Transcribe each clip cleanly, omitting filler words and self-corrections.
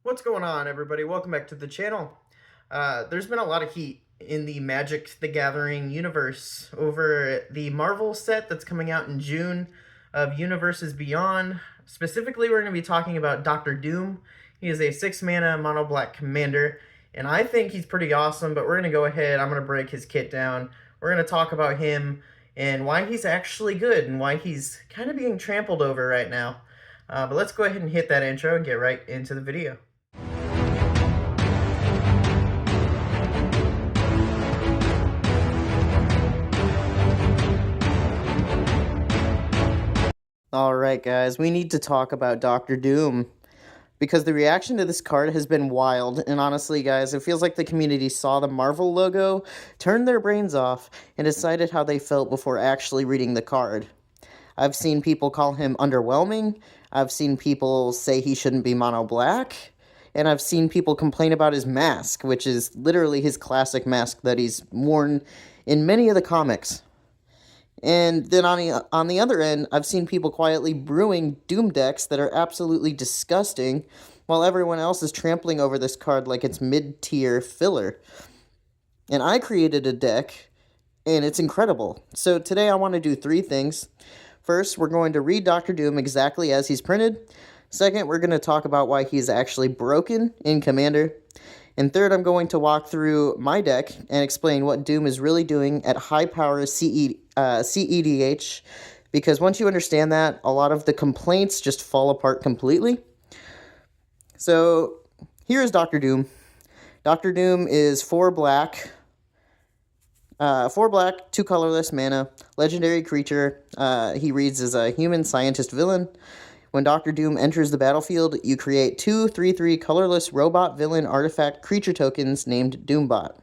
What's going on, everybody? Welcome back to the channel. There's been a lot of heat in the Magic the Gathering universe over the Marvel set that's coming out in June of Universes Beyond. Specifically, we're going to be talking about Doctor Doom. He is a 6-mana mono black commander, and I think he's pretty awesome, but we're going to go ahead. I'm going to break his kit down. We're going to talk about him and why he's actually good and why he's kind of being trampled over right now. But let's go ahead and hit that intro and get right into the video. Alright guys, we need to talk about Doctor Doom, because the reaction to this card has been wild, and honestly guys, it feels like the community saw the Marvel logo, turned their brains off, and decided how they felt before actually reading the card. I've seen people call him underwhelming, I've seen people say he shouldn't be mono black, and I've seen people complain about his mask, which is literally his classic mask that he's worn in many of the comics. And then on the other end, I've seen people quietly brewing Doom decks that are absolutely disgusting, while everyone else is trampling over this card like it's mid-tier filler. And I created a deck, and it's incredible. So today I want to do 3 things. First, we're going to read Doctor Doom exactly as he's printed. Second, we're going to talk about why he's actually broken in Commander. And third, I'm going to walk through my deck and explain what Doom is really doing at high power CEDH, because once you understand that, a lot of the complaints just fall apart completely. So here's Doctor Doom. Doctor Doom is 4 black, 2 colorless mana, legendary creature. He reads as a human scientist villain. When Doctor Doom enters the battlefield, you create 2 3/3 colorless robot villain artifact creature tokens named Doombot.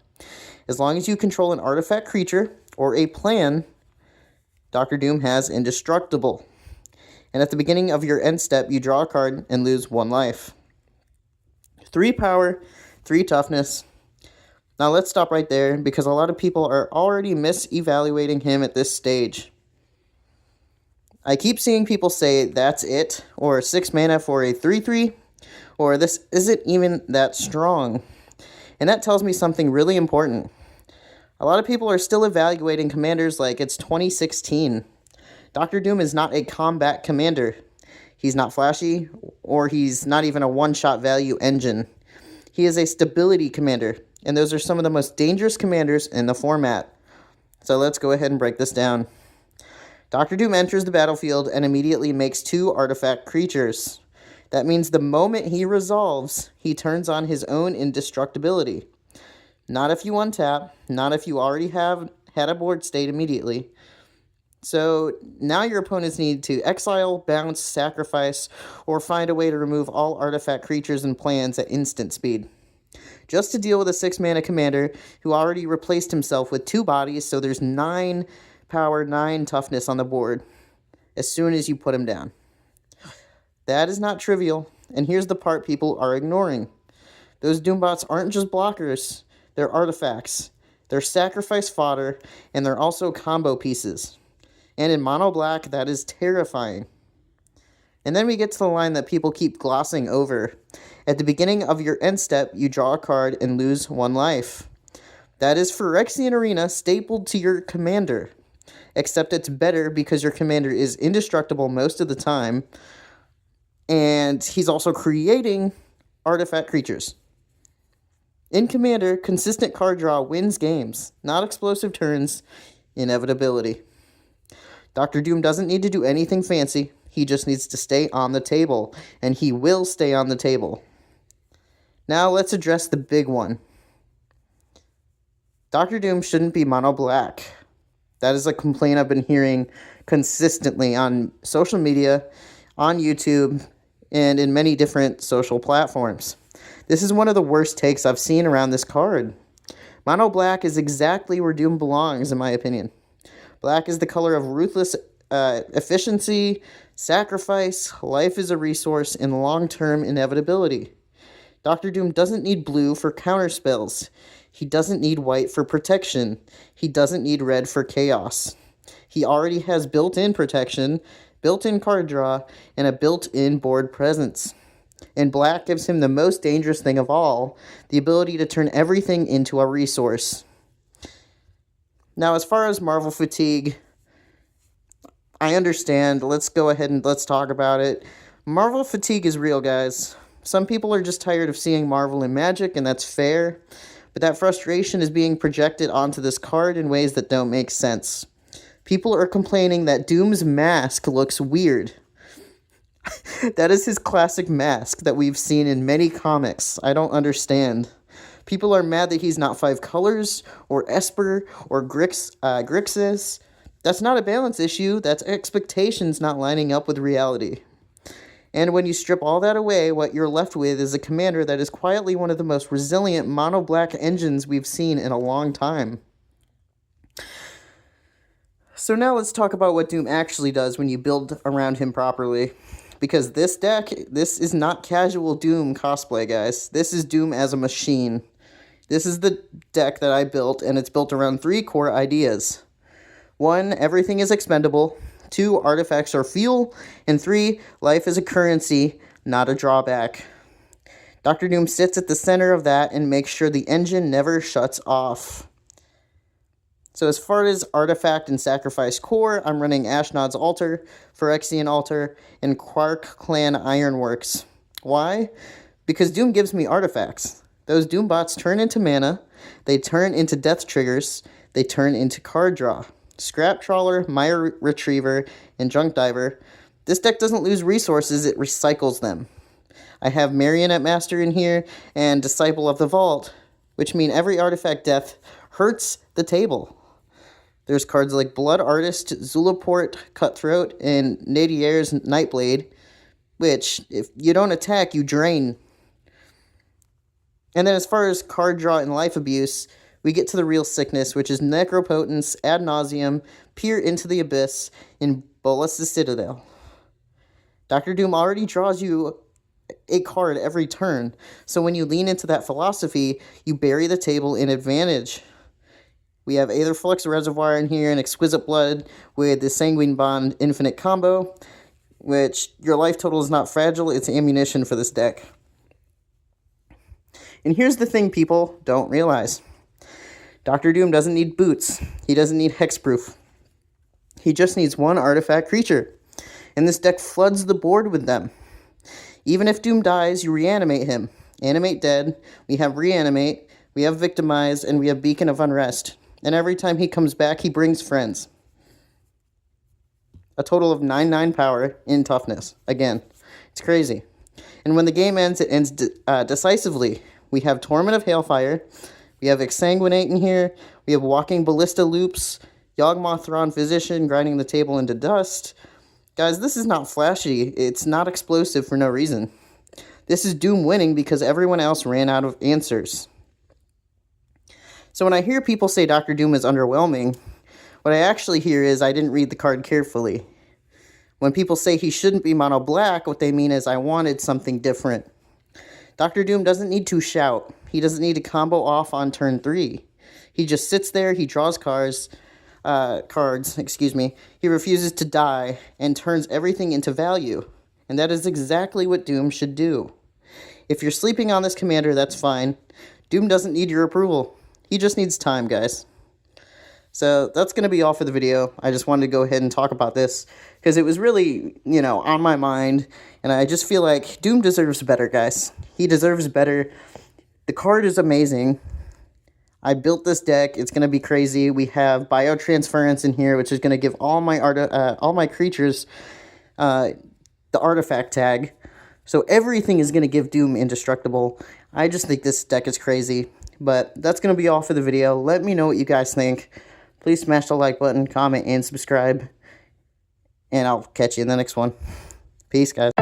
As long as you control an artifact creature or a plan, Doctor Doom has indestructible. And at the beginning of your end step, you draw a card and lose 1 life. 3 power, 3 toughness. Now let's stop right there, because a lot of people are already misevaluating him at this stage. I keep seeing people say that's it, or 6 mana for a 3/3, or this isn't even that strong. And that tells me something really important. A lot of people are still evaluating commanders like it's 2016. Doctor Doom is not a combat commander. He's not flashy, or he's not even a one-shot value engine. He is a stability commander, and those are some of the most dangerous commanders in the format. So let's go ahead and break this down. Doctor Doom enters the battlefield and immediately makes 2 artifact creatures. That means the moment he resolves, he turns on his own indestructibility. Not if you untap, not if you already have had a board state immediately. So now your opponents need to exile, bounce, sacrifice, or find a way to remove all artifact creatures and plans at instant speed, just to deal with a 6-mana commander who already replaced himself with 2 bodies, so there's 9 power, 9 toughness on the board as soon as you put him down. That is not trivial, and here's the part people are ignoring. Those Doombots aren't just blockers, they're artifacts. They're sacrifice fodder, and they're also combo pieces. And in mono black, that is terrifying. And then we get to the line that people keep glossing over. At the beginning of your end step, you draw a card and lose 1 life. That is Phyrexian Arena stapled to your commander. Except it's better because your commander is indestructible most of the time, and he's also creating artifact creatures. In Commander, consistent card draw wins games, not explosive turns, inevitability. Doctor Doom doesn't need to do anything fancy, he just needs to stay on the table, and he will stay on the table. Now let's address the big one. Doctor Doom shouldn't be mono black. That is a complaint I've been hearing consistently on social media, on YouTube, and in many different social platforms. This is one of the worst takes I've seen around this card. Mono black is exactly where Doom belongs, in my opinion. Black is the color of ruthless efficiency, sacrifice, life is a resource, and long-term inevitability. Doctor Doom doesn't need blue for counterspells. He doesn't need white for protection. He doesn't need red for chaos. He already has built-in protection, built-in card draw, and a built-in board presence. And black gives him the most dangerous thing of all, the ability to turn everything into a resource. Now, as far as Marvel fatigue, I understand. Let's go ahead and let's talk about it. Marvel fatigue is real, guys. Some people are just tired of seeing Marvel in Magic, and that's fair. But that frustration is being projected onto this card in ways that don't make sense. People are complaining that Doom's mask looks weird. That is his classic mask that we've seen in many comics. I don't understand. People are mad that he's not 5 colors, or Esper, or Grixis. That's not a balance issue, that's expectations not lining up with reality. And when you strip all that away, what you're left with is a commander that is quietly one of the most resilient mono-black engines we've seen in a long time. So now let's talk about what Doom actually does when you build around him properly. Because this deck, this is not casual Doom cosplay, guys. This is Doom as a machine. This is the deck that I built, and it's built around 3 core ideas. 1, everything is expendable. 2, artifacts are fuel. And 3, life is a currency, not a drawback. Dr. Doom sits at the center of that and makes sure the engine never shuts off. So as far as artifact and sacrifice core, I'm running Ashnod's Altar, Phyrexian Altar, and Quark Clan Ironworks. Why? Because Doom gives me artifacts. Those Doom bots turn into mana, they turn into death triggers, they turn into card draw. Scrap Trawler, Mire Retriever, and Junk Diver. This deck doesn't lose resources, it recycles them. I have Marionette Master in here, and Disciple of the Vault, which mean every artifact death hurts the table. There's cards like Blood Artist, Zulaport, Cutthroat, and Nadier's Nightblade, which, if you don't attack, you drain. And then as far as card draw and life abuse, we get to the real sickness, which is Necropotence, Ad Nauseam, Peer into the Abyss, and Bolas' Citadel. Dr. Doom already draws you a card every turn, so when you lean into that philosophy, you bury the table in advantage. We have Aetherflux Reservoir in here and Exquisite Blood with the Sanguine Bond Infinite combo, which your life total is not fragile, it's ammunition for this deck. And here's the thing people don't realize. Dr. Doom doesn't need boots. He doesn't need hexproof. He just needs 1 artifact creature. And this deck floods the board with them. Even if Doom dies, you reanimate him. Animate dead, we have reanimate, we have victimize, and we have Beacon of Unrest. And every time he comes back, he brings friends. A total of 9/9 power in toughness. Again, it's crazy. And when the game ends, it ends decisively. We have Torment of Hailfire, we have Exsanguinate in here, we have Walking Ballista Loops, Yawgmoth Thrawn Physician grinding the table into dust. Guys, this is not flashy, it's not explosive for no reason. This is Doom winning because everyone else ran out of answers. So when I hear people say Dr. Doom is underwhelming, what I actually hear is I didn't read the card carefully. When people say he shouldn't be mono black, what they mean is I wanted something different. Dr. Doom doesn't need to shout. He doesn't need to combo off on turn 3. He just sits there, he draws cards, he refuses to die, and turns everything into value. And that is exactly what Doom should do. If you're sleeping on this commander, that's fine. Doom doesn't need your approval. He just needs time, guys. So that's going to be all for the video. I just wanted to go ahead and talk about this because it was really, on my mind. And I just feel like Doom deserves better, guys. He deserves better. The card is amazing. I built this deck. It's going to be crazy. We have Biotransference in here, which is going to give all my creatures the artifact tag. So everything is going to give Doom indestructible. I just think this deck is crazy. But that's going to be all for the video. Let me know what you guys think. Please smash the like button, comment, and subscribe. And I'll catch you in the next one. Peace, guys.